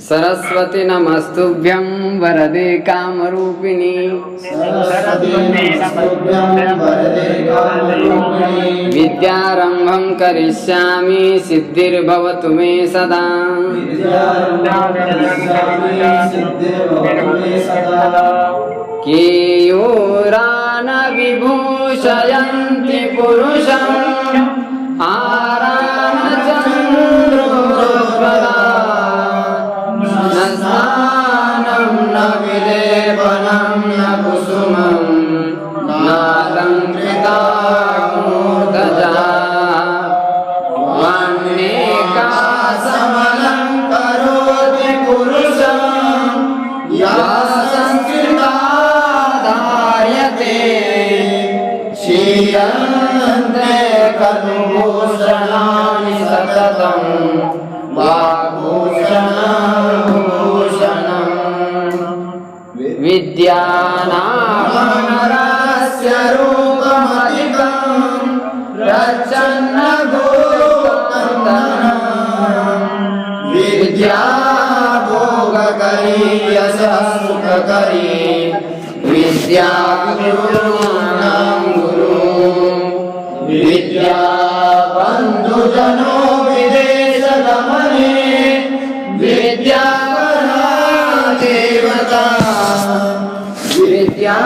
सरस्वती नमस्तुभ्यं वरदे कामरूपिणी विद्यारंभं करिष्यामि सिद्धिर्भवतु मे सदा केयूरान विभूषयन्ति पुरुषं आरान चन्द्रोज्ज्वला न स्नानं न विलेपनं न कुसुमं नालङ्कृता मूर्धजा वह्निकासमलङ्करोति पुरुषं या संस्कृता धार्यते क्षीयन्ते कलुभूषणानि सततं वाग्भूषणं विद्यानामनरस्य रूपमधिकं प्रच्छन्न गोवर्धनं विद्या भोगकरी यशस्सुखकरी विद्या गुरूणां गुरु विद्या बन्धुजनो विदेशगमने विद्या देवता विद्या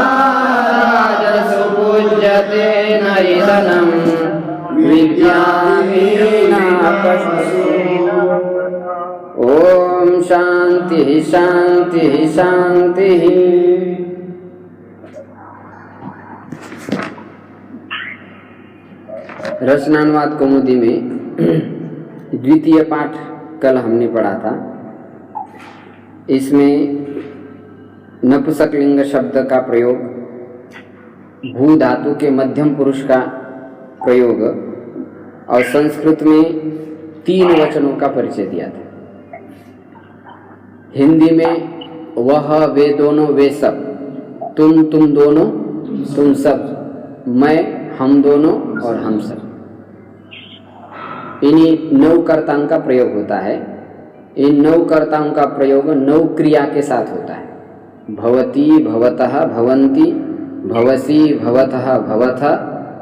राजसु पूज्यते नैदनं विद्याहीना पशुषु। ओम शांति शांति शांति। रचनानुवाद कौमुदी में द्वितीय पाठ कल हमने पढ़ा था। इसमें नपुंसकलिंग शब्द का प्रयोग, भू धातु के मध्यम पुरुष का प्रयोग और संस्कृत में 3 वचनों का परिचय दिया था। हिंदी में वह, वे दोनों, वे सब, तुम दोनों, तुम सब, मैं, हम दोनों और हम सब। इन्हीं 9 कर्ताओं का प्रयोग होता है। इन 9 कर्ताओं का प्रयोग 9 क्रिया के साथ होता है। भवती, भवतः, भवन्ति, भवसि, भवतः, भवथ,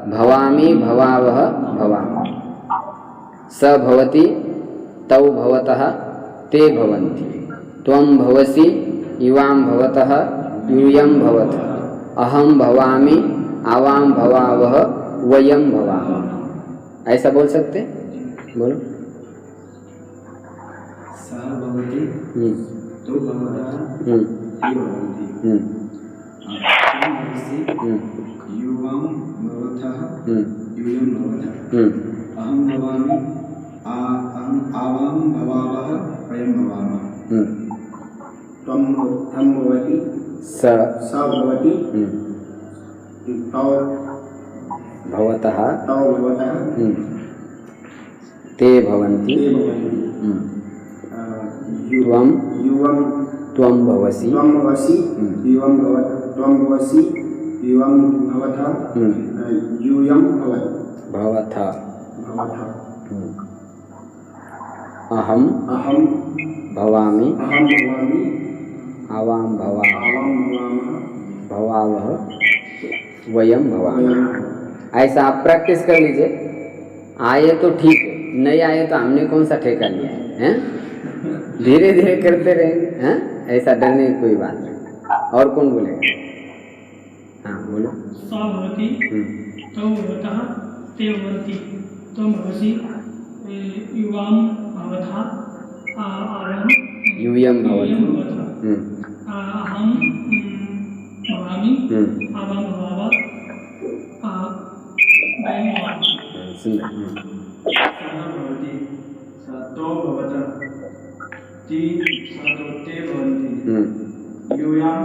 भवामि, भवावः, भवामः। स भवति, तौ भवतः, ते भवन्ति, त्वं भवसि, युवां भवतः, यूयं भवथ, अहं भवामि, आवां भवावः, वयं भवामः। ऐसा बोल सकते? बोलो। सः भवति, तौ भवतः, ते भवन्ति, त्वं भवसि, युवां भवतः, यूयं भवतः, अहं भवामि, आवां भवावः, वयं भवामः। त्वं भवति, स भवति, तौ भवतः, ते भवन्ति, त्वं भवसि, त्वं भवसि, युवं भवतः, यूयं भवथ, अहं भवामि, आवां भवावः, वयं भवामः। ऐसा आप प्रैक्टिस कर लीजिए। आए तो ठीक है, नहीं आए तो हमने कौन सा ठेका लिया है? धीरे धीरे करते रहेंगे। हैं? ऐसा डरने की कोई बात नहीं। और कौन बोलेगा? हाँ बोलो। स भवति, तौ भवतः, ते भवन्ति, त्वं भवसि, युवां भवतः, आवां यूयं भवतः, अहं भवामि, आवां भवावः, वयं भवामः। सुंदर। सः भवति, स तौ भवतः, ते भवन्ति, युवां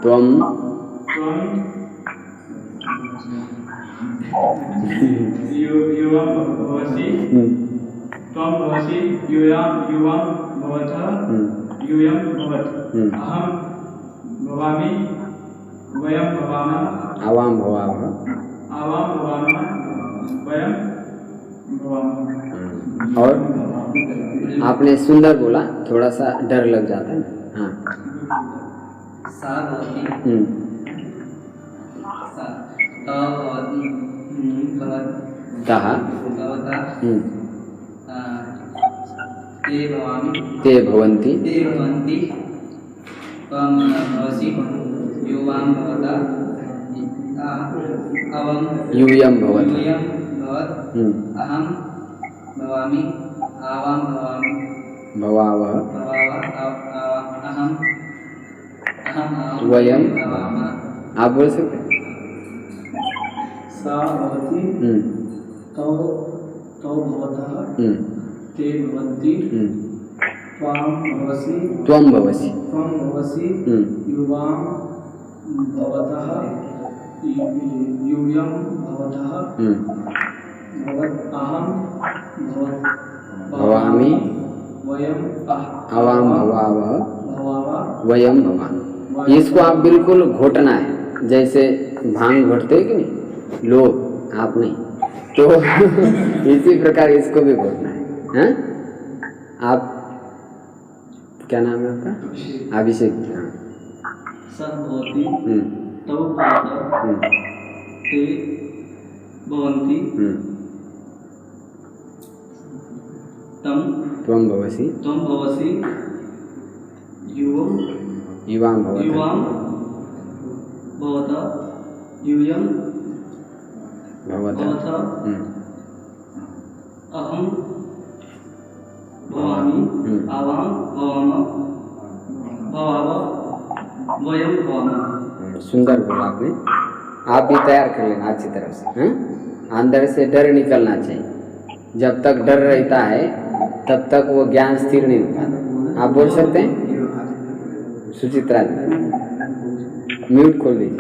त्वं युवां भवसि, त्वं भवसि, युवां भवतः, यूयं भवत्, अहं भवामि, वयं भवामः, आवां भवावः, वयं भवामः। और आपने सुंदर बोला, थोड़ा सा डर लग जाता है। हाँ। सा भवति हम्म। सा त भवति तः भवता हम्म। ते भवामि ते भवन्ति ते भवन्ति त्वं भवसि युवां भवता अवं यूयं भवत् यूयं भवत् अहं भवामि आवां भवामि भवावः अहं वयं भवामः। आप बोल सकते हैं? सा भवति तौ भवतः ते भवन्ति त्वं भवसि युवां भवतः यूयं भवतः भवत् अहं भवामि वयं आवां भवावः भवावः वयं भवामः। इसको आप बिल्कुल घोटना है, जैसे भांग घोटते हैं कि नहीं लोग, आप नहीं तो इसी प्रकार इसको भी घोटना है। हाँ? आप क्या नाम है आपका? अभिषेक। हाँ। संभवति तौ भवतः ते भवन्ति त्वं भवसि युवां भवतः यूयं भवतः अहं भवामि आवां भवावः वयं भवामः। सुंदर बोला आपने। आप भी तैयार कर लेना अच्छी तरह से। हाँ? अंदर से डर निकलना चाहिए। जब तक डर रहता है तब तक वो ज्ञान स्थिर नहीं होता। आप बोल सकते हैं? सुचित्रा जी म्यूट खोल दीजिए,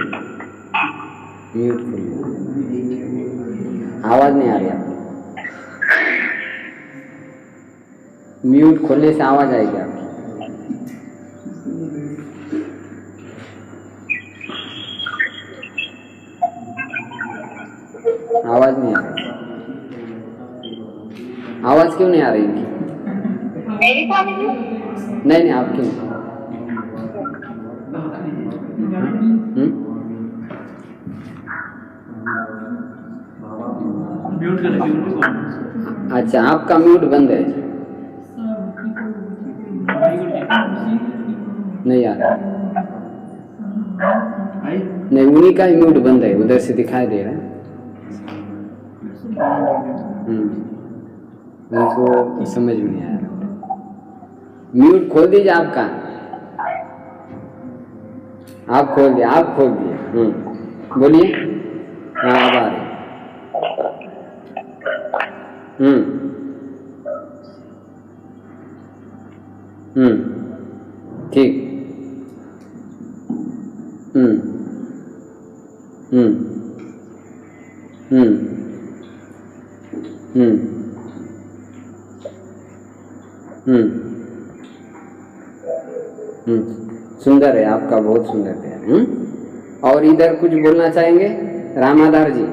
म्यूट खोल दीजिए, आवाज नहीं आ रही आपकी। म्यूट खोलने से आवाज आएगी आपकी। आवाज नहीं आ रही। आवाज क्यों नहीं आ रही इनकी? मेरी स्वामी जी? नहीं आपकी नहीं। म्यूट कर। अच्छा, आपका म्यूट बंद है। नहीं आ रहा। नहीं, उन्हीं का ही म्यूट बंद है, उधर से दिखाई दे रहा है। उनको समझ में नहीं आया। म्यूट खोल दीजिए आपका। आप खोल दिए। बोलिए। हाँ, अब आ रही। ठीक। सुंदर है आपका, बहुत सुंदर है। और इधर कुछ बोलना चाहेंगे रामाधार जी?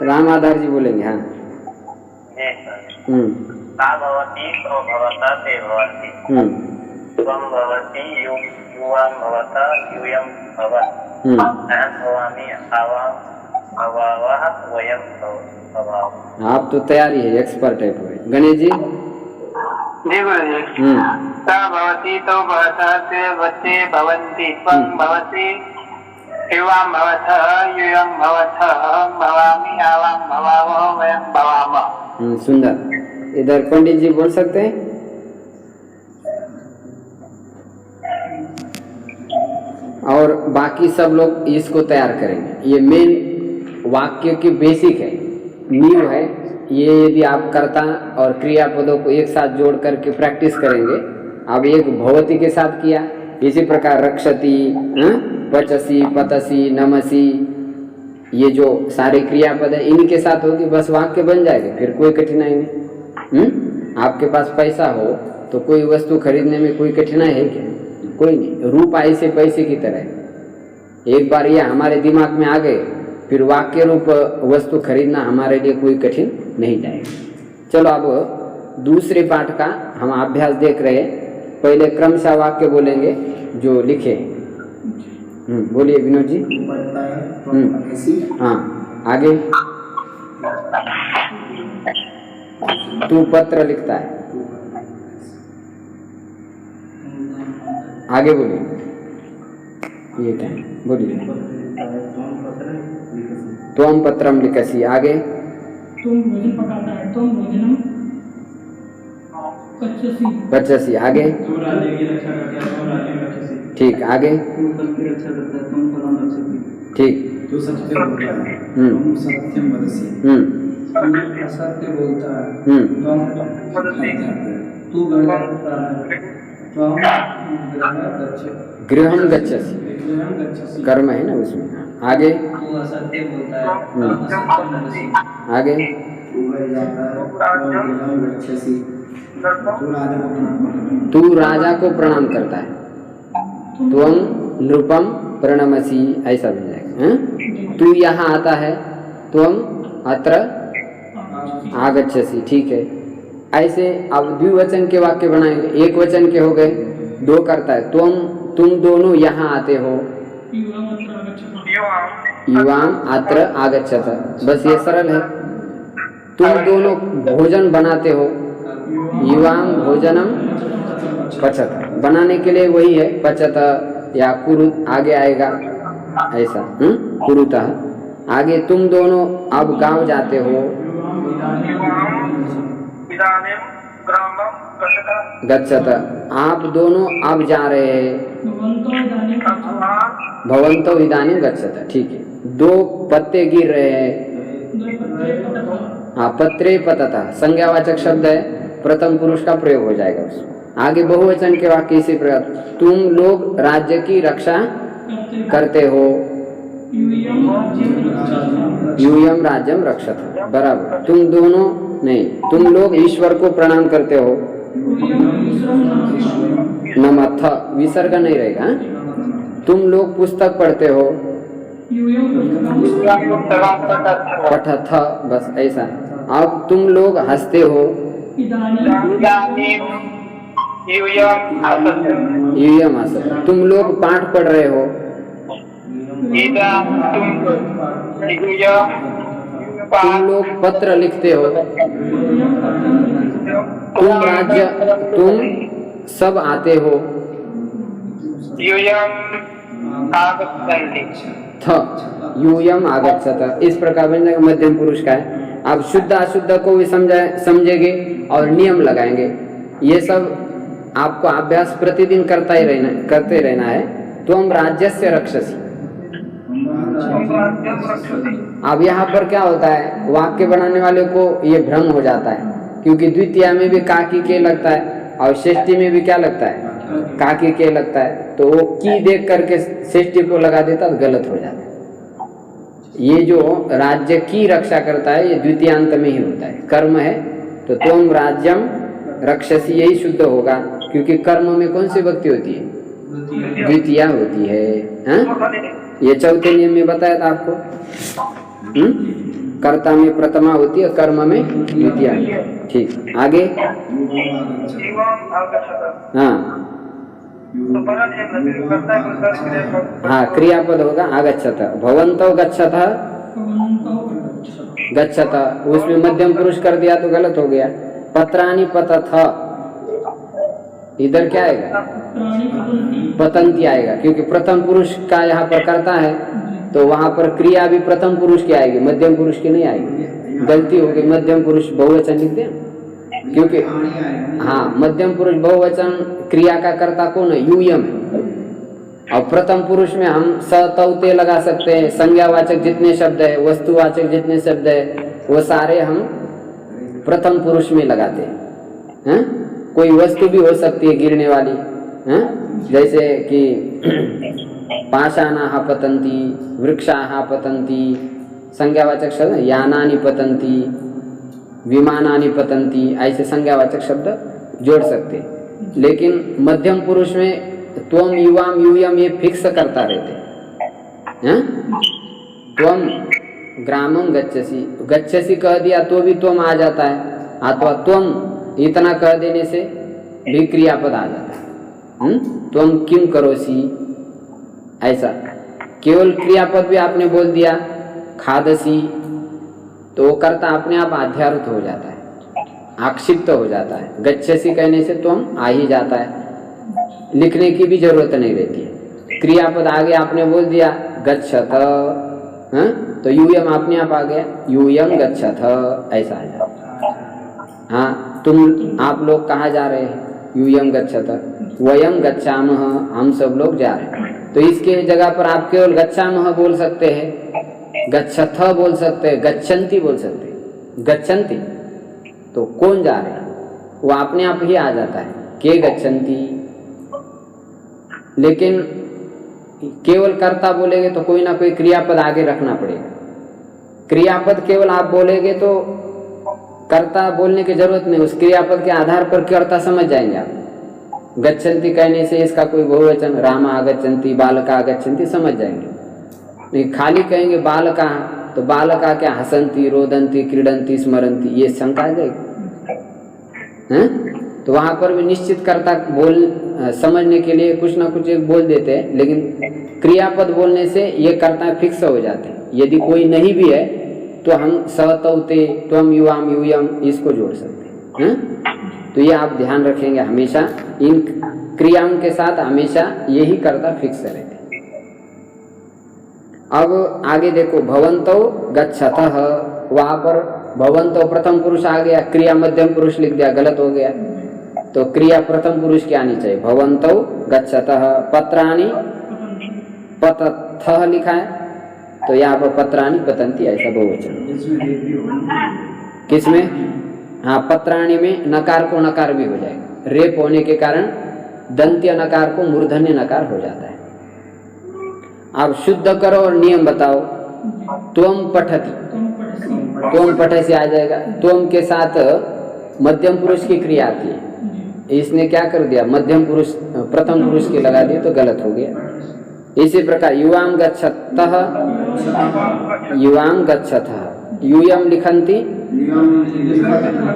रामाधार जी बोलेंगे। हाँ। सा भवति तौ भवता ते भवन्ति त्वं भवसि युवां भवता यूयं भवत् अहं भवामि आवां भवावः वयं भवामः। आप तो तैयारी है, एक्सपर्ट है पूरे। गणेश जी? जी गुरुजी। सा भवति तौ भवतः ते भवन्ति त्वं भवसि युवां भवतः यूयं भवतः भवामि आवां भवावः वयं भवामः। सुंदर। इधर पंडित जी बोल सकते हैं? और बाकी सब लोग इसको तैयार करेंगे। ये मेन वाक्य की बेसिक है, नींव है। ये यदि आप कर्ता और क्रियापदों को एक साथ जोड़ करके प्रैक्टिस करेंगे। अब एक भवती के साथ किया, इसी प्रकार रक्षति, पचसी, पतसी, नमसी, ये जो सारे क्रियापद है इनके साथ होगी, बस वाक्य बन जाएगा। फिर कोई कठिनाई नहीं। आपके पास पैसा हो तो कोई वस्तु खरीदने में कोई कठिनाई है क्या? कोई नहीं। रूप ऐसे पैसे की तरह है। एक बार ये हमारे दिमाग में आ गए फिर वाक्य रूप वस्तु खरीदना हमारे लिए कोई कठिन नहीं जाएगा। चलो अब दूसरे पाठ का हम अभ्यास देख रहे हैं। पहले क्रमशः वाक्य बोलेंगे जो लिखे। बोलिए विनोद जी। हाँ आगे। तू पत्र लिखता है। आगे बोलिए। ये क्या है? बोलिए। त्वम पत्रम लिखसी। आगे। तुम भोजन पकाता है। तुम भोजनम पचसी। पचसी। आगे। तुम राज्य की रक्षा करते हो, तुम राज्य में रक्षसी। ठीक। आगे। तुम फल की रक्षा करता है, तुम फलम रक्षसी। ठीक। तू सत्य बोलता है, तुम सत्यम वदसी। हम्म तू असत्य बोलता है, तू गृहम गच्छसि। कर्म है ना उसमें। आगे। तू असत्य बोलता है, तुम असत्यम वदसी। आगे। तू राजा को प्रणाम करता है। त्वं नृपम प्रणमसी। ऐसा बन जाएगा। तू यहाँ आता है। त्वं अत्र आगच्छसि। ठीक है। ऐसे अब द्विवचन के वाक्य बनाएंगे। एक वचन के हो गए, दो करता है। तुम दोनों यहाँ आते हो। युवाम अत्र आगच्छत। बस ये सरल है। तुम दोनों भोजन बनाते हो। युवाम भोजनम पचत। बनाने के लिए वही है पचत या कुरु आगे आएगा ऐसा। कुरुतः। आगे तुम दोनों अब गांव जाते हो। गच्छत। आप दोनों अब जा रहे हैं। भवंतो इदानीं गच्छत। ठीक है। दो पत्ते गिर रहे हैं। हाँ पत्रे पतता संज्ञावाचक शब्द है, प्रथम पुरुष का प्रयोग हो जाएगा उसमें। आगे बहुवचन के वाक्य इसी प्रकार। तुम लोग राज्य की रक्षा करते हो। यूयम राज्यम रक्षत। बराबर। तुम दोनों नहीं, तुम लोग ईश्वर को प्रणाम करते हो। नमथ विसर्ग नहीं रहेगा। तुम लोग पुस्तक पढ़ते हो। पठथ। बस ऐसा। अब तुम लोग हंसते हो। यूयम हंसत। तुम लोग पाठ पढ़ रहे हो। तुम लोग पत्र लिखते हो। तुम सब आते हो। यूयम आगच्छत। इस प्रकार बन जाएगा। मध्यम पुरुष का है। अब शुद्ध अशुद्ध को भी समझेंगे और नियम लगाएंगे। ये सब आपको अभ्यास प्रतिदिन करते रहना है। त्वं राज्यस्य रक्षसि। अब यहाँ पर क्या होता है, वाक्य बनाने वाले को ये भ्रम हो जाता है, क्योंकि द्वितीया में भी काकी के लगता है और षष्ठी में भी क्या लगता है, काकी के लगता है। तो वो की देख करके षष्ठी को लगा देता तो गलत हो जाता है। ये जो राज्य की रक्षा करता है ये द्वितीयांत में ही होता है। कर्म है तो त्वं राज्यम रक्षसि, यही शुद्ध होगा, क्योंकि कर्म में कौन सी विभक्ति होती है, द्वितीया होती है। ये चौथे नियम में बताया था आपको। कर्ता में प्रथमा होती है, कर्म में द्वितीया। ठीक। आगे। हाँ क्रियापद होगा आगच्छत। भवन्तो गच्छत। गच्छत उसमें मध्यम पुरुष कर दिया तो गलत हो गया। पत्राणि पतथ। इधर क्या आएगा, पतंती आएगा, क्योंकि प्रथम पुरुष का यहाँ पर करता है तो वहां पर क्रिया भी प्रथम पुरुष की आएगी, मध्यम पुरुष की नहीं आएगी। गलती हो गई, मध्यम पुरुष बहुवचन लिख दें, क्योंकि हाँ मध्यम पुरुष बहुवचन क्रिया का कर्ता कौन है, यूयम। और प्रथम पुरुष में हम स तौ ते लगा सकते हैं। संज्ञावाचक जितने शब्द है, वस्तुवाचक जितने शब्द है, वो सारे हम प्रथम पुरुष में लगाते हैं। कोई वस्तु भी हो सकती है गिरने वाली, जैसे कि पाषाणाः पतन्ति, वृक्षाः पतन्ति, संज्ञावाचक शब्द यानानि पतन्ति, विमानानि पतन्ति, ऐसे संज्ञावाचक शब्द जोड़ सकते। लेकिन मध्यम पुरुष में त्वम युवाम यूयम ये फिक्स करता रहते हैं। त्वम ग्रामम गच्छसि, गच्छसि कह दिया तो भी त्वम आ जाता है, अथवा त्वम इतना कह देने से भी क्रियापद आ जाता है। त्वम किम करोसि, ऐसा केवल क्रियापद भी आपने बोल दिया खादसी, तो वो कर्ता अपने आप अध्यारूत हो जाता है, आक्षिप्त हो जाता है। गच्छसि कहने से त्वम आ ही जाता है, लिखने की भी जरूरत नहीं रहती है। क्रियापद आगे आपने बोल दिया गच्छत, तो यूयम अपने आप आ गया, यूयम गच्छत, ऐसा आ जाता। हाँ, आप लोग कहाँ जा रहे हैं, यूयम गच्छत, वयम गच्छामः, हम सब लोग जा रहे हैं। तो इसके जगह पर आप केवल गच्छामः बोल सकते हैं, गच्छथ बोल सकते हैं, गच्छन्ति बोल सकते हैं। गच्छन्ति तो कौन जा रहे हैं, वो अपने आप ही आ जाता है, के गच्छन्ति। लेकिन केवल कर्ता बोलेंगे तो कोई ना कोई क्रियापद आगे रखना पड़ेगा। क्रियापद केवल आप बोलेंगे तो कर्ता बोलने की जरूरत नहीं, उस क्रियापद के आधार पर कर्ता समझ जाएंगे आप। गच्छन्ति कहने से इसका कोई बहुवचन, राम आगच्छन्ति, बालका आगच्छन्ति, समझ जाएंगे। नहीं खाली कहेंगे बालका, तो बालका क्या हसंती, रोदंती, क्रीडंती, स्मरंती, ये शंका आ जाएगी। तो वहां पर भी निश्चित कर्ता समझने के लिए कुछ ना कुछ एक बोल देते हैं, लेकिन क्रियापद बोलने से ये कर्ता फिक्स हो जाते हैं। यदि कोई नहीं भी है तो हम सतौते, त्वम, युवाम, यूयम इसको जोड़ सकते हैं। तो ये आप ध्यान रखेंगे हमेशा, इन क्रियाओं के साथ हमेशा यही कर्ता फिक्स रहते हैं। अब आगे देखो, भवंतो गच्छतः, वहां पर भवंतो प्रथम पुरुष आ गया, क्रिया मध्यम पुरुष लिख दिया, गलत हो गया। तो क्रिया प्रथम पुरुष की आनी चाहिए, भवंतो गच्छतः। पत्राणि पतथः लिखा है, तो यहाँ पर पत्राणि पतंती, ऐसा बहुवचन। किसमें? हाँ, पत्राणि में नकार को नकार भी हो जाएगा, रेप होने के कारण दंत्य नकार को मूर्धन्य नकार हो जाता है। अब शुद्ध करो और नियम बताओ। त्वम पठति, त्वम पठे से आ जाएगा। त्वम के साथ मध्यम पुरुष की क्रिया आती है, इसने क्या कर दिया, मध्यम पुरुष प्रथम पुरुष की लगा दी, तो गलत हो गया। इसी प्रकार युवाम गच्छतः, युवाम गच्छतः, यूयम लिखन्ति,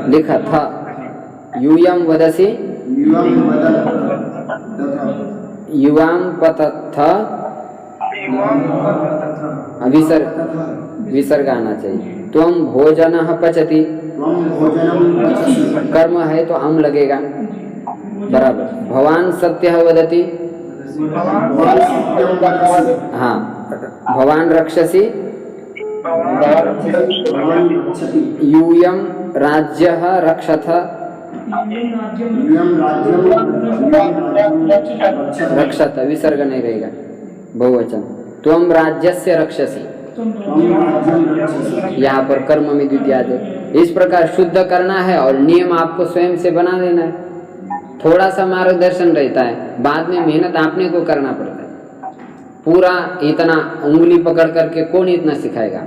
लिखथ, यूयम वदसि, युवाम पतथ, विसर्ग आना चाहिए। त्वम भोजनः पचति, कर्म है तो अम लगेगा, बराबर। भवान सत्यः वदति, हाँ, भवान रक्षसि, यूयम राज्यः रक्षथ, रक्षत, विसर्ग नहीं रहेगा, बहुवचन। त्वम राज्यस्य रक्षसि, यहाँ पर कर्म में द्वितीय आ जाए। इस प्रकार शुद्ध करना है और नियम आपको स्वयं से बना देना है। थोड़ा सा मार्गदर्शन रहता है, बाद में मेहनत आपने को करना पड़ता है। पूरा इतना उंगली पकड़ करके कौन इतना सिखाएगा?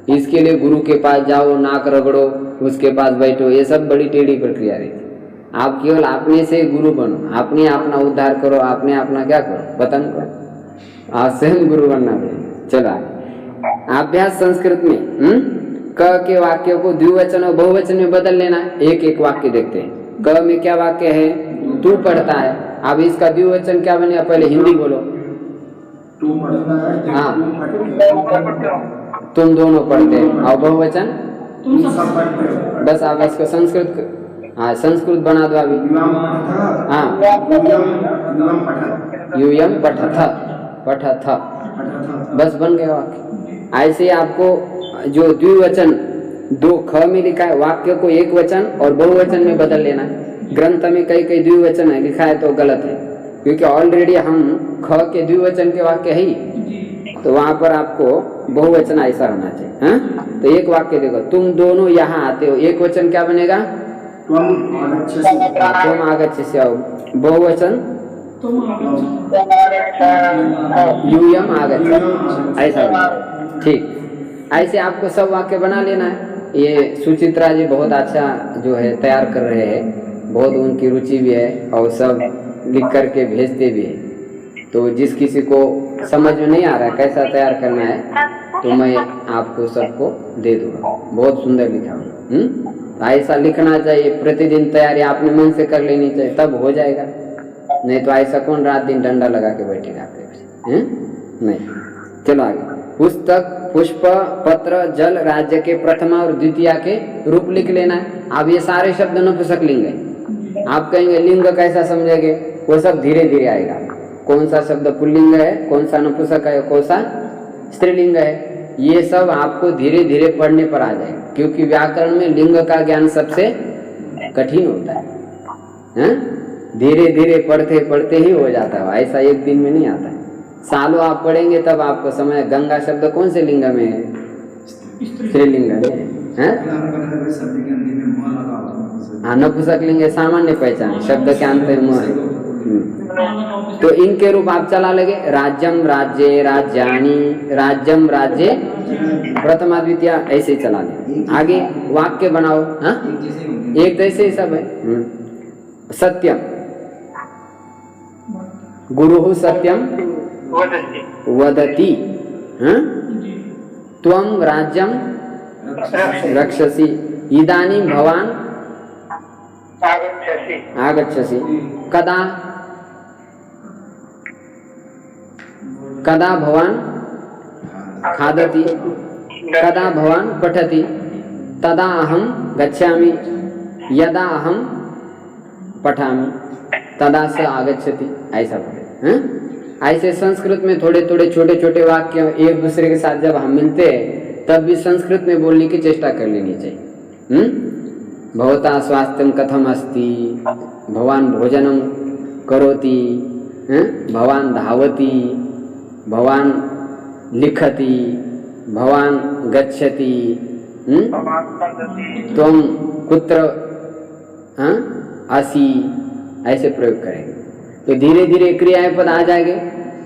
इसके लिए गुरु के पास जाओ, नाक रगड़ो, उसके पास बैठो, ये सब बड़ी टेढ़ी प्रक्रिया रहती है। आप केवल अपने से गुरु बनो, आपने अपना उद्धार करो, आपने अपना क्या करो, पतन करो, आप स्वयं गुरु बनना पड़ेगा। चलो अभ्यास संस्कृत में क के वाक्यों को द्विवचन और बहुवचन में बदल लेना। एक एक वाक्य देखते हैं। क में क्या वाक्य है, तू पढ़ता है। अब इसका द्विवचन क्या बनेगा, पहले हिंदी बोलो। तू पढ़ता है, हाँ, तुम दोनों पढ़ते हैं। और बहुवचन तुम सब पढ़ते हो। बस आप इसको संस्कृत, हाँ संस्कृत बना दो अभी। हाँ, यूयम पठथ, पठथ, बस बन गया वाक्य। ऐसे आपको जो द्विवचन दो ख में लिखा है वाक्य को एक वचन और बहुवचन में बदल लेना है। ग्रंथ में कई कई द्विवचन है लिखा है तो गलत है, क्योंकि ऑलरेडी हम ख के द्विवचन के वाक्य है ही, तो वहां पर आपको बहुवचन ऐसा होना चाहिए। हाँ, तो एक वाक्य देखो, तुम दोनों यहाँ आते हो, एक वचन क्या बनेगा, तुम आगच्छसि। बहुवचन यूयम आगच्छति, ऐसा बनेगा। ठीक, ऐसे आपको सब वाक्य बना लेना है। ये सुचित्रा जी बहुत अच्छा जो है तैयार कर रहे हैं, बहुत उनकी रुचि भी है और सब लिख करके भेजते भी है। तो जिस किसी को समझ में नहीं आ रहा है कैसा तैयार करना है, तो मैं आपको सबको दे दूंगा। बहुत सुंदर लिखा हूँ। ऐसा लिखना चाहिए, प्रतिदिन तैयारी आपने मन से कर लेनी चाहिए, तब हो जाएगा। नहीं तो ऐसा कौन रात दिन डंडा लगा के बैठेगा आपके पास? नहीं। चलो आगे। पुस्तक, पुष्प, पत्र, जल, राज्य के प्रथमा और द्वितीय के रूप लिख लेना है। अब ये सारे शब्द नपुंसकलिंग है। आप कहेंगे लिंग कैसा समझेंगे? वो सब धीरे धीरे आएगा। कौन सा शब्द पुल्लिंग है, कौन सा नपुंसक है, कौन सा स्त्रीलिंग है, ये सब आपको धीरे धीरे पढ़ने पर आ जाएगा। क्योंकि व्याकरण में लिंग का ज्ञान सबसे कठिन होता है। धीरे धीरे पढ़ते पढ़ते ही हो जाता है, ऐसा एक दिन में नहीं आता है। सालों आप पढ़ेंगे तब आपको समझ। गंगा शब्द कौन से लिंग में है? स्त्रीलिंग में है। हाँ, नपुंसक लिंग है, सामान्य पहचान, शब्द के अंत में है। तो इनके रूप आप चला लगे। राज्यम, राज्य, राज्यानि, राज्यम, राज्य, प्रथमा द्वितीय, ऐसे चला ले। आगे वाक्य बनाओ। हाँ, एक जैसे ही सब है। सत्यम, गुरुः सत्यम वदति। त्वं राज्यम रक्षसि। इदानीं भवान आगच्छसि। कदा कदा भवान खादति। कदा भवान पठति। तदा अहं गच्छामि। यदा अहं पठामि तदा स आगच्छति। ऐसा बोले। ऐसे संस्कृत में थोड़े थोड़े छोटे छोटे वाक्य एक दूसरे के साथ जब हम मिलते हैं तब भी संस्कृत में बोलने की चेष्टा कर लेनी चाहिए। भवता स्वास्थ्यम कथम अस्ति। भवान भोजनम करोति। भवान धावति। भवान लिखति। भवान गच्छति। त्वं कुत्र असि। ऐसे प्रयोग करेंगे तो धीरे धीरे क्रियापद आ जाएंगे।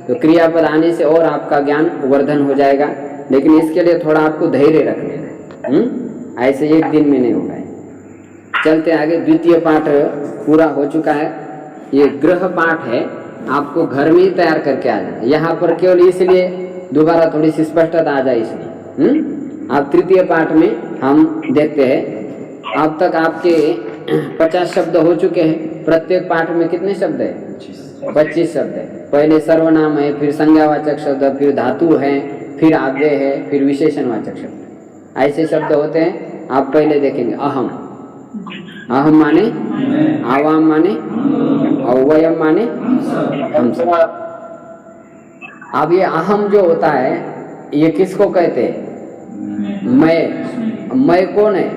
तो क्रियापद आने से और आपका ज्ञान वर्धन हो जाएगा। लेकिन इसके लिए थोड़ा आपको धैर्य रख लेना है। ऐसे एक दिन में नहीं होगा। चलते आगे। द्वितीय पाठ पूरा हो चुका है। ये गृह पाठ है, आपको घर में ही तैयार करके आ जाना। यहाँ पर केवल इसलिए दोबारा थोड़ी सी स्पष्टता आ जाए इसलिए। अब तृतीय पाठ में हम देखते हैं। अब तक आपके 50 शब्द हो चुके हैं। प्रत्येक पाठ में कितने शब्द है? 25 शब्द है। पहले सर्वनाम है, फिर संज्ञावाचक शब्द, फिर धातु है, फिर आव्यय है, फिर विशेषणवाचक शब्द। ऐसे शब्द होते हैं। आप पहले देखेंगे। अहम, अहम माने आवाम माने, अवयम माने हम सब। अब ये अहम जो होता है ये किसको कहते हैं? मैं कौन है?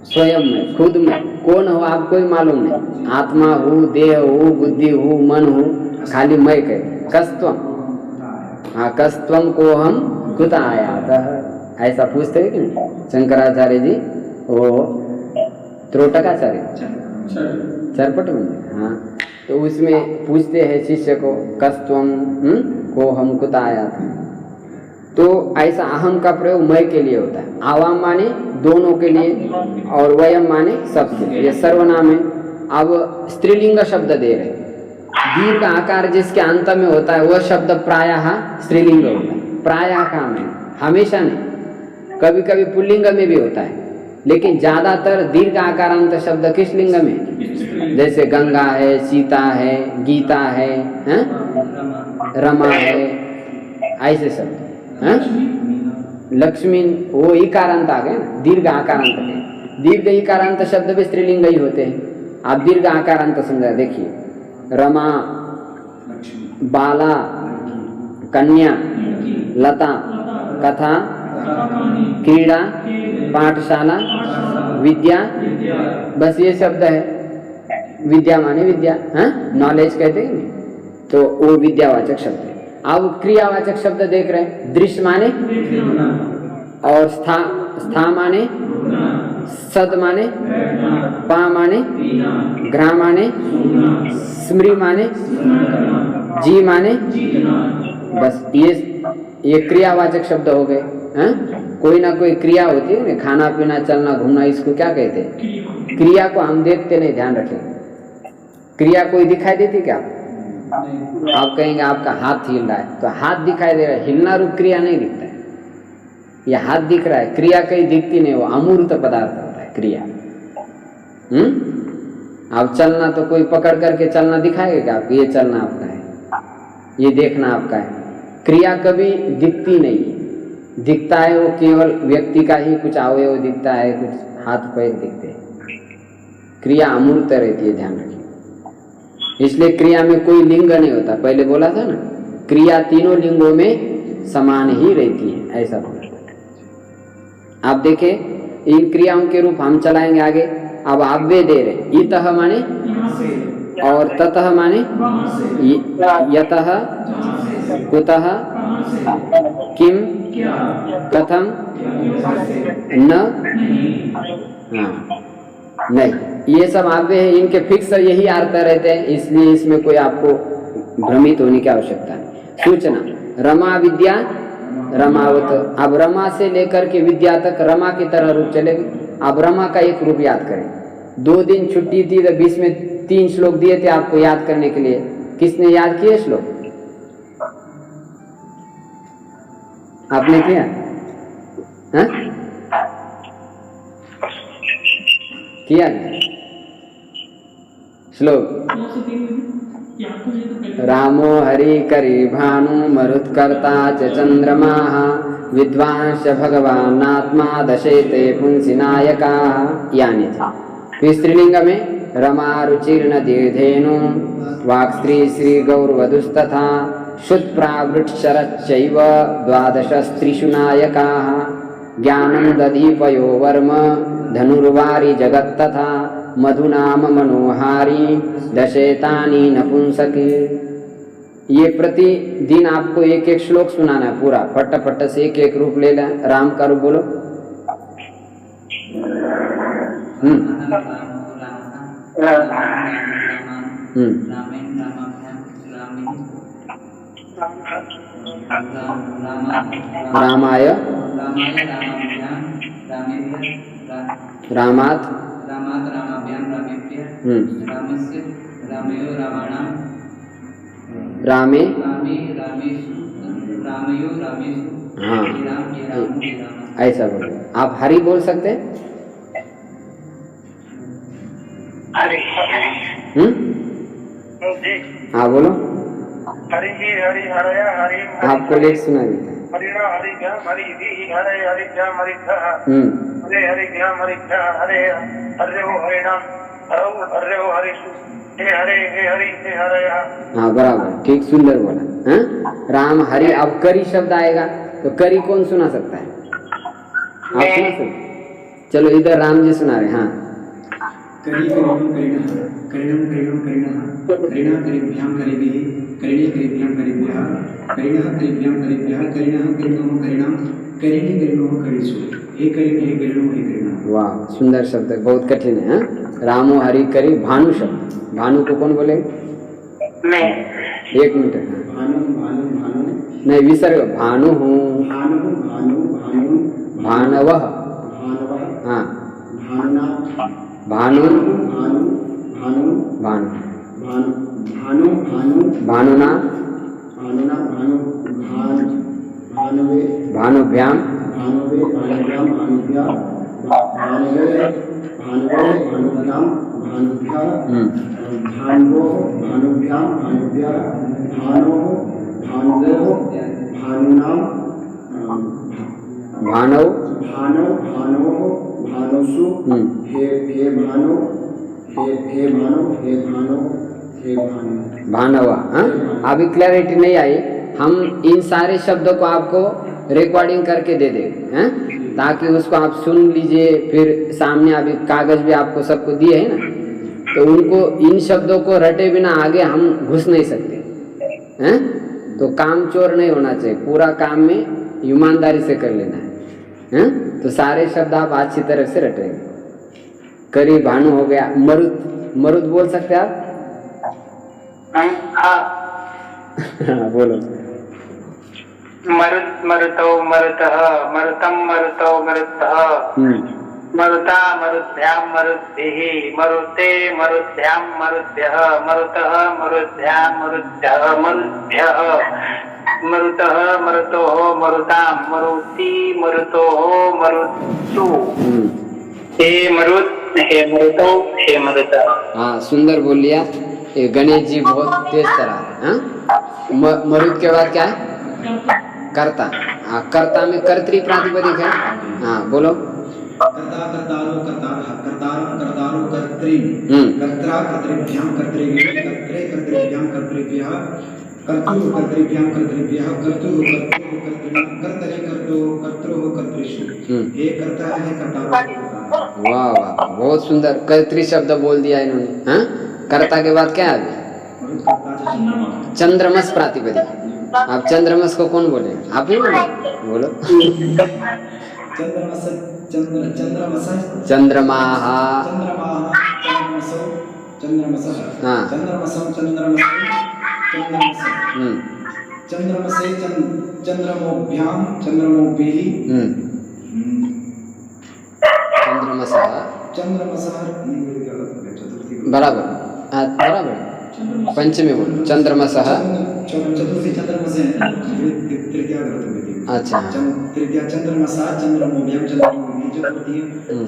स्वयं में, खुद में। कौन हो आपको ही मालूम नहीं। आत्मा हूँ, देह हूँ, बुद्धि हूँ, मन हूँ, खाली मैं कहते। कस्त्वम, हाँ, कस्त्वम को हम कुत आयातः, ऐसा पूछते हैं कि नहीं? शंकराचार्य जी वो त्रोटकाचार्य चरपट में, हाँ, तो उसमें पूछते हैं शिष्य को कस्त्वम को हम कुत आयातः। तो ऐसा अहम का प्रयोग मैं के लिए होता है। आवाम माने दोनों के लिए और वयम माने सबके लिए। ये सर्वनाम है। अब स्त्रीलिंग शब्द दे रहे। दीर्घ आकार जिसके अंत में होता है वह शब्द प्रायः स्त्रीलिंग होता है। प्रायः काम है, हमेशा नहीं। कभी कभी पुल्लिंग में भी होता है, लेकिन ज्यादातर दीर्घ आकारांत शब्द किस लिंग में? जैसे गंगा है, सीता है, गीता है, रमा है, ऐसे शब्द। लक्ष्मी वो इकारांत आ गए, दीर्घ आकारांत है। दीर्घ इकारांत शब्द भी स्त्रीलिंग ही होते हैं। आप दीर्घ आकारांत समझा। देखिए, रमा, बाला, कन्या, लता, कथा, क्रीड़ा, पाठशाला, विद्या, बस ये शब्द है। विद्या माने विद्या, नॉलेज कहते हैं, तो वो विद्यावाचक शब्द है। अब क्रियावाचक शब्द देख रहे हैं। दृश्य माने और स्था माने, सद माने, पा माने, ग्रा माने, स्मृ माने, जी माने, बस ये क्रियावाचक शब्द हो गए। कोई ना कोई क्रिया होती है ना, खाना पीना, चलना घूमना, इसको क्या कहते हैं? क्रिया को हम देखते नहीं, ध्यान रखें। क्रिया कोई दिखाई देती क्या? आप कहेंगे आपका हाथ हिल रहा है, तो हाथ दिखाई दे रहा है, हिलना रूप क्रिया नहीं दिखता है। ये हाथ दिख रहा है, क्रिया कहीं दिखती नहीं, वो अमूर्त पदार्थ होता है क्रिया। अब चलना तो कोई पकड़ करके चलना दिखाएगा क्या आपको? ये चलना आपका है, ये देखना आपका है। क्रिया कभी दिखती नहीं, दिखता है वो केवल व्यक्ति का ही कुछ अवयव दिखता है, कुछ हाथ पैर दिखते हैं। क्रिया अमूर्त रहती है, ध्यान रखिए। इसलिए क्रिया में कोई लिंग नहीं होता। पहले बोला था ना, क्रिया तीनों लिंगों में समान ही रहती है, ऐसा बोला। आप देखें, इन क्रियाओं के रूप हम चलाएंगे आगे। अब आप वे दे रहे, इतः माने और ततः माने यतः कुतः किम कथम न, हाँ नहीं, ये सब आवे हैं, इनके फिक्स यही अर्थ रहते हैं, इसलिए इसमें कोई आपको भ्रमित होने की आवश्यकता नहीं। सूचना, रमा विद्या रमावत। अब रमा से लेकर के विद्या तक रमा की तरह रूप चलेगी। अब रमा का एक रूप याद करें। 2 दिन छुट्टी थी तो बीच में 3 श्लोक दिए थे आपको याद करने के लिए। किसने याद किए श्लोक? आपने किया? हाँ? किया श्लोक? रामो हरि करि भानु मरुत्कर्ता च चंद्रमा विद्वांस भगवानात्मा दशेते पुंसी नायका, यानी थे। स्त्रीलिंग में रमा रुचिर्न दीर्घेनु वाक्स्त्री श्री गौरवधुस्तथा शुत्प्रावृक्षरच्चैव 12 स्त्रीषु नायका ज्ञानं दधीपयो वर्म धनुर्वारी जगत्तथा मधुनाम मनोहारी दशेतानी नपुंसकी। ये प्रतिदिन आपको एक एक श्लोक सुनाना है पूरा, फट फट से एक एक रूप ले लें। राम का रूप बोलो। रामाय रामात रामे, हाँ ऐसा बोलो। आप हरि बोल सकते हैं? हरि हाँ बोलो। हरि हरि हरया हरि आपको लेट सुना देता है। हरिणा हरि ज्ञान हरि धी हरे हरि ज्ञान हरि हरे हरि ज्ञान हरि हरे हरे हो हरिणाम हरे हो हरिषु हे हरे हे हरया। हाँ बराबर, ठीक, सुंदर बोला। हाँ? राम हरि। अब करी शब्द आएगा तो करी कौन सुना सकता है? आप सुना सकते? चलो इधर राम जी सुना रहे। हाँ, करी करिणम करिणः करिणम करिणम करिणः करिणा करिभ्यां करिभिः करिणे करिभ्यां करिभ्यः करिणः करिभ्यां करिभ्यः करिणः करिणोः करिणां करिणे करिणोः करिषु हे करिणे हे करिणोः हे करिणां। वाह, सुंदर शब्द है, बहुत कठिन है। रामो हरि करी भानु शब्द। भानु को कौन बोले? मैं। 1 मिनट। भानु भानु भानु नहीं, विसर्ग भानु हूँ। भानु भानु भानु भानवः। भानवः। हाँ, भानुना भानु भानु भानु भानु भानु भानु भानु भानुना भानुना भानु भान भानुवे भानुभ्याम भानुवे भानुभ्यां भानुभ्या भानुवे भानुवे भानुभ्यां भानुभ्या भानुवो भानुभ्यां भानुभ्या भानोः भानुवो भानुनां भानव भानो भानोः भानुषु हे हे भानु हे भानु हे भानु हे भानु भानवा। हाँ, अभी क्लैरिटी नहीं आई। हम इन सारे शब्दों को आपको रिकॉर्डिंग करके दे देंगे, हैं, ताकि उसको आप सुन लीजिए। फिर सामने अभी कागज भी आपको सबको दिए हैं ना, तो उनको इन शब्दों को रटे बिना आगे हम घुस नहीं सकते, हैं। तो काम चोर नहीं होना चाहिए, पूरा काम में ईमानदारी से कर लेना है। तो सारे शब्द आप अच्छी तरह से रटेंगे। करी भानु हो गया। मरुत, मरुत बोल सकते हैं आप? हाँ बोलो। मरुत मरुतो मरुतः मरुतम मरुतो मरुतः मरुता मरुद्भ्यां मरुद्भिः मरुते मरुद्भ्यां मरुद्भ्यः मरुतः मरुद्भ्यां मरुद्भ्यः मरुद्भ्यः मरुतः मरुतोः मरुतां मरुति मरुतोः मरुत्सु हे मरुत हे मरुतो हे मरुतः। हाँ सुंदर बोल लिया। ये गणेश जी बहुत तेज तरह है। मरुत के बाद क्या है? कर्ता। हाँ कर्ता में कर्तरी प्रातिपदिक है। हाँ बोलो। कर्ता कर्तारो कर्तारः कर्तारं कर्तारो कर्त्री कर्त्रा कर्तृभ्यां कर्तृभ्यः कर्त्रे कर्तृभ्यां कर्तृभ्यः कर्तुः कर्तृभ्यां कर्तृभ्यः कर्तुः कर्तुः कर्तॄणां कर्तरि कर्तरोः कर्तृषु हे कर्ता है कर्तारो। वाह वाह बहुत सुंदर कर्तरी शब्द बोल दिया इन्होंने। हाँ कर्ता के बाद क्या है? चंद्रमस प्रातिपदिक। आप चंद्रमस को कौन बोले? आप ही बोलो। बोलो चंद्रमस चंद्रमस चंद्रमाः चंद्रमसो चंद्रमसः हाँ चंद्रमसं चंद्रमसे चंद्रमसे चंद्रमोभ्यां चंद्रमोभिः चंद्रमसः चंद्रमसः बराबर। हाँ बराबर पंचमी बोलो चंद्रमसः चतुर्थी चंद्रमसे तृतीया अच्छा तृतीया चंद्रमसा चंद्रमोभ्यां चंद्रमोभिः चतुर्थी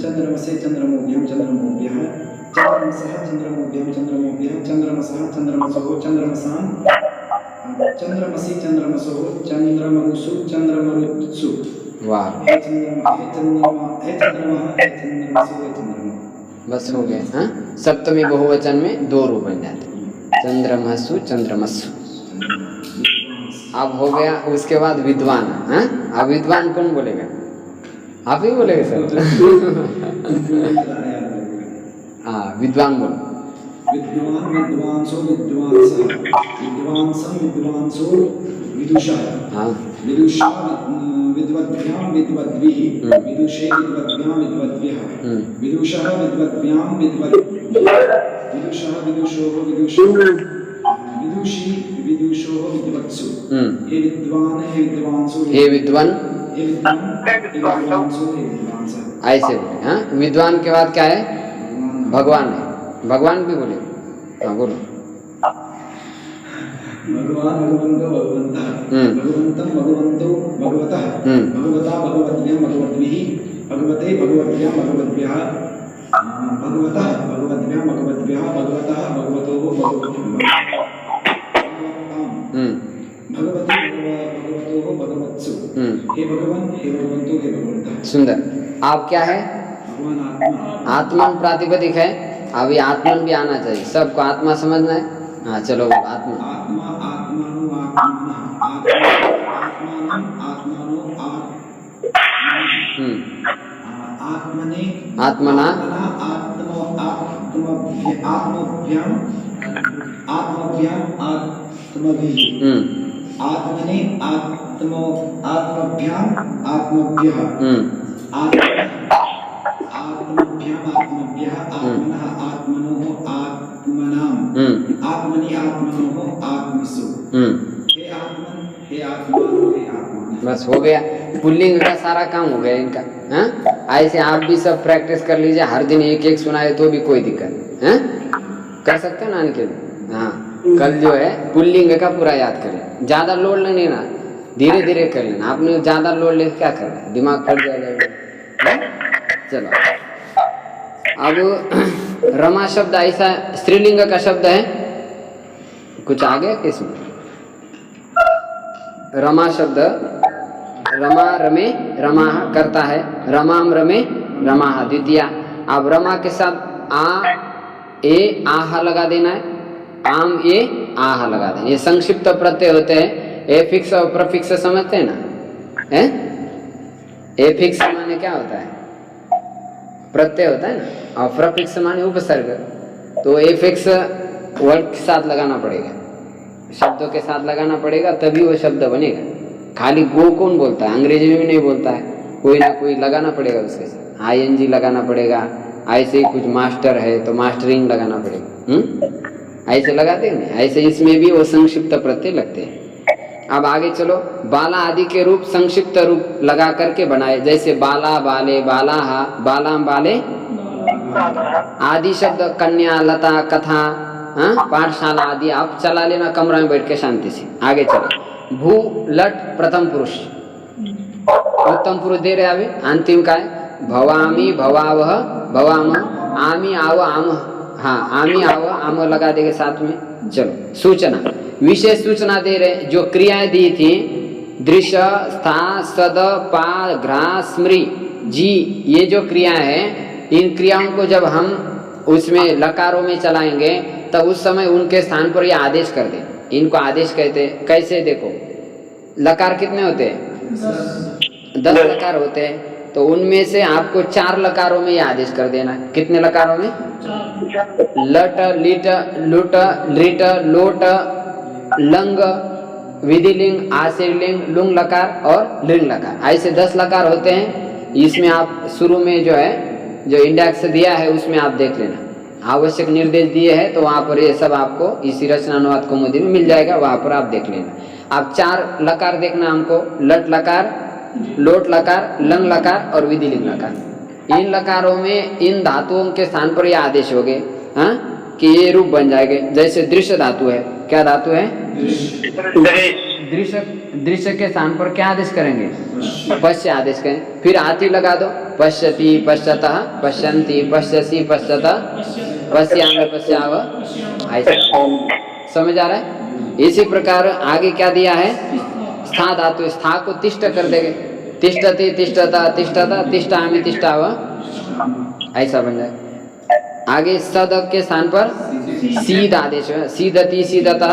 चंद्रमसे चंद्रमोभ्यां चंद्रमोभ्यः चंद्रमसः चंद्रमोभ्यां चंद्रमोभ्यः चंद्रमसः चंद्रमसोः चंद्रमसां चंद्रमसि चंद्रमसोः चंद्रमरुषु चंद्रमरुत्सु। वाह हे चंद्रमा हे चंद्रमा हे चंद्रमा हे चंद्रमसो हे चंद्रमा। बस हो गए। हाँ सप्तमी बहुवचन में 2 रूप बन जाते चंद्रमसु चंद्रमसु। अब हो गया उसके बाद विद्वान। हाँ अब विद्वान कौन बोलेगा? आप ही बोलेंगे सर। हाँ विद्वान बोलो। विद्वान विद्वांसो विद्वांसः विद्वांसं विद्वांसो विदुषः हाँ विदुषा विद्वद्भ्यां विद्वद्भिः विदुषे विद्वद्भ्यां विद्वद्भ्यः विदुषः विद्वद्भ्यां विदुषः विदुषोः विदुषो विदुषी विदुषोः विद्वत्सु हे विद्वान हे विद्वांसो हे विद्वान हे विद्वांसो हे विद्वांसः। ऐसे बोले। हाँ विद्वान के बाद क्या है? भगवान है। भगवान भी बोले। हाँ बोलो। भगवान भगवन्तो भगवन्तः भगवन्तं भगवन्तो भगवतः भगवता भगवद्भ्यां भगवद्भिः भगवते भगवद्भ्यां भगवद्भ्यः भगवतः भगवद्भ्यां भगवद्भ्यः भगवतः भगवतोः भगवद्भ्यां भगवती भगवतोः भगवत्सु हे भगवान हे भगवन्तो हे भगवन्तः। सुंदर। आप क्या है? भगवान आत्मा आत्मन प्रातिपदिक है। अभी आत्मन भी आना चाहिए। सबको आत्मा समझना है। हाँ चलो आत्मा आत्मा आत्मानो आत्मनः आत्मानं आत्मानो आत्मने आत्मना आत्मभ्याम् आत्मभ्याम् आत्मभिः आत्मने आत्मभ्याम् आत्मभ्यः आत्मभ्याम् आत्मभ्यः आत्मनः आत्मनोः आत्मनाम् आत्मनि आत्मनोः आत्मसु हे आत्मन हे आत्मानो हे आत्मा। बस हो गया। पुल्लिंग का सारा काम हो गया इनका। हाँ ऐसे आप भी सब प्रैक्टिस कर लीजिए। हर दिन एक एक सुनाए तो भी कोई दिक्कत नहीं। हाँ कर सकते हो ना इनके लिए। हाँ कल जो है पुल्लिंग का पूरा याद करें। ज़्यादा लोड लेने ना धीरे धीरे कर लेना। आपने ज़्यादा लोड ले क्या करना है? दिमाग फट जाएगा। चलो अब रमा शब्द ऐसा स्त्रीलिंग का शब्द है। कुछ आ गया किसमें? रमा शब्द रमा रमे रमा करता है। रमाम रमे रमा द्वितीया। अब रमा के साथ आ ए आहा लगा देना है। आम ए आहा लगा देना। ये संक्षिप्त प्रत्यय होते हैं। ए फिक्स और प्रफिक्स समझते हैं ना? ए फिक्स माने क्या होता है? प्रत्यय होता है ना। और प्रफिक्स माने उपसर्ग। तो ए फिक्स वर्ड के साथ लगाना पड़ेगा। शब्दों के साथ लगाना पड़ेगा तभी वो शब्द बनेगा। खाली गो कौन बोलता है? अंग्रेजी में भी नहीं बोलता है। कोई ना कोई लगाना पड़ेगा उसके साथ। ING लगाना पड़ेगा। ऐसे ही कुछ मास्टर है तो मास्टरिंग लगाना पड़ेगा। ऐसे लगाते हैं। ऐसे इसमें भी वो संक्षिप्त प्रत्यय लगते हैं। अब आगे चलो। बाला आदि के रूप संक्षिप्त रूप लगा करके बनाए। जैसे बाला बाले बालाहा बालाम बाले आदि शब्द कन्या लता कथा पाठशाला आदि आप चला लेना कमरा में बैठ के शांति से। आगे चलो। भू लट प्रथम पुरुष, उत्तम पुरुष दे रहे अभी, अंतिम का है भवामी भवावह भवाम, आमी आव आम, हाँ आमी आव आम लगा देंगे साथ में। चलो सूचना, विशेष सूचना दे रहे, जो क्रियाएं दी थी दृश्य स्था सद पा घ्रा स्मृ जी, ये जो क्रियाएं हैं, इन क्रियाओं को जब हम उसमें लकारों में चलाएंगे तब उस समय उनके स्थान पर ये आदेश कर दे। इनको आदेश कहते हैं। कैसे देखो, लकार कितने होते हैं? 10 लकार होते हैं, तो उनमें से आपको 4 लकारों में ये आदेश कर देना है। कितने लकारों में? लट लिट लुट लिट लोट लंग विधिलिंग आशीर्लिंग लुंग लकार और लिंग लकार, ऐसे 10 लकार होते हैं। इसमें आप शुरू में जो है जो इंडेक्स दिया है उसमें आप देख लेना, आवश्यक निर्देश दिए हैं तो वहाँ पर ये सब आपको इसी रचना अनुवाद कौमुदी में मिल जाएगा, वहाँ पर आप देख लेना। आप 4 लकार देखना हमको, लट लकार लोट लकार लंग लकार और विधिलिंग लकार। इन लकारों में इन धातुओं के स्थान पर ये आदेश हो गए, हाँ, कि ये रूप बन जाएंगे। जैसे दृश्य धातु है, क्या धातु है? दृश्य, दृश्य के स्थान पर क्या आदेश करेंगे? पश्य आदेश करें। फिर आती लगा दो, पश्यति पश्यतः पश्यन्ति पश्यसि पश्यतः पश्यामि पश्याव, ऐसा समझ आ रहा है? इसी प्रकार आगे क्या दिया है? स्था धातु, स्था को तिष्ठ कर देंगे, तिष्ठति तिष्ठता तिष्ठता तिष्ठामि तिष्ठाव, ऐसा बन जाए। आगे सद के स्थान पर सीध आदेश है, सीदति सीदता,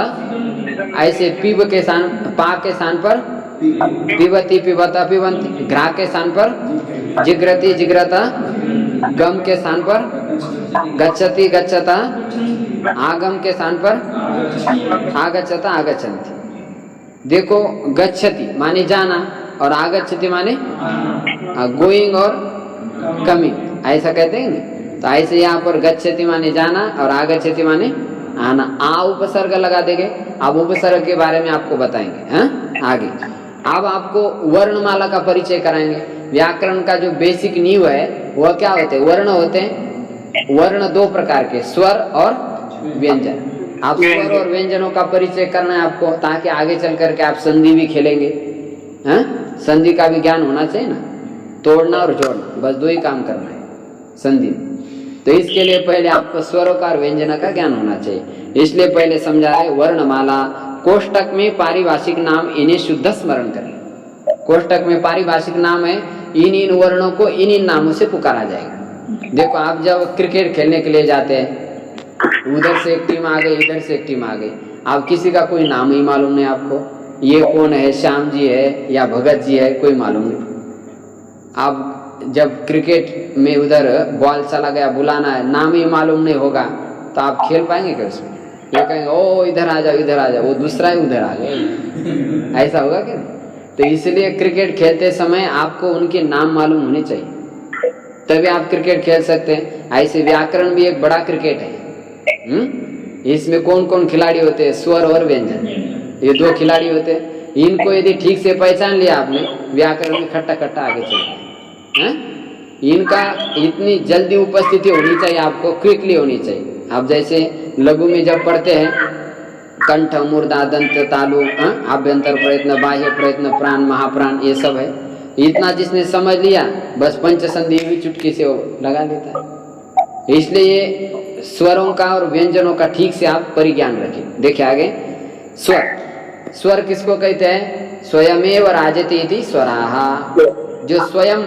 ऐसे पिब के स्थान पा के स्थान पर पिबति पिबता पिबंती, घ्रा के स्थान पर जिग्रति जिग्रता, गम के स्थान पर गच्छति गच्छता, आगम के स्थान पर आगच्छता आगच्छन्ति। देखो गच्छति माने जाना और आगच्छति माने गोइंग और कमिंग, ऐसा कहते हैं। तो ऐसे यहाँ पर गच्छति माने जाना और आगच्छति माने आना। आ उपसर्ग लगा देंगे। अब उपसर्ग के बारे में आपको बताएंगे, हाँ आगे। अब आपको वर्णमाला का परिचय कराएंगे। व्याकरण का जो बेसिक नींव है वह क्या होते हैं? वर्ण होते हैं। वर्ण 2 प्रकार के, स्वर और व्यंजन। आप स्वर और व्यंजनों का परिचय करना है आपको, ताकि आगे चल करके आप संधि भी खेलेंगे, हाँ? संधि का भी ज्ञान होना चाहिए ना, तोड़ना और जोड़ना, बस 2 ही काम करना है संधि। तो इसके लिए पहले आपको स्वरों का और व्यंजन का ज्ञान होना चाहिए। इसलिए पहले समझा है वर्णमाला। कोष्टक में पारिभाषिक नाम, इन्हें शुद्ध स्मरण करें। कोष्टक में पारिभाषिक नाम है, इन वर्णों को इन नामों से पुकारा जाएगा। देखो आप जब क्रिकेट खेलने के लिए जाते हैं, उधर से एक टीम आ गई, इधर से एक टीम आ गई, आप किसी का कोई नाम ही मालूम नहीं आपको, ये कौन है, श्याम जी है या भगत जी है, कोई मालूम नहीं। आप जब क्रिकेट में उधर बॉल चला गया, बुलाना है, नाम ही मालूम नहीं होगा, तो आप खेल पाएंगे क्या उसमें? ये कहेंगे ओ इधर आ जाओ इधर आ जाओ, वो दूसरा ही उधर आ गया, ऐसा होगा क्या? तो इसलिए क्रिकेट खेलते समय आपको उनके नाम मालूम होने चाहिए, तभी आप क्रिकेट खेल सकते हैं। ऐसे व्याकरण भी एक बड़ा क्रिकेट है। इसमें कौन कौन खिलाड़ी होते हैं? स्वर और व्यंजन, ये 2 खिलाड़ी होते हैं। इनको यदि ठीक से पहचान लिया आपने, व्याकरण में खट्टा खट्टा आगे चलते हैं। इनका इतनी जल्दी उपस्थिति होनी चाहिए आपको, क्विकली होनी चाहिए। आप जैसे लघु में जब पढ़ते हैं, कंठ मूर्धा दंत तालु, आभ्यंतर प्रयत्न बाह्य प्रयत्न प्राण महाप्राण, ये सब है। इतना जिसने समझ लिया बस पंचसंधि भी चुटकी से वो लगा लेता है। इसलिए स्वरों का और व्यंजनों का ठीक से आप परिज्ञान रखें। देखिए आगे, स्वर, स्वर किसको कहते हैं? स्वयमेव राजते इति स्वराहा, जो स्वयं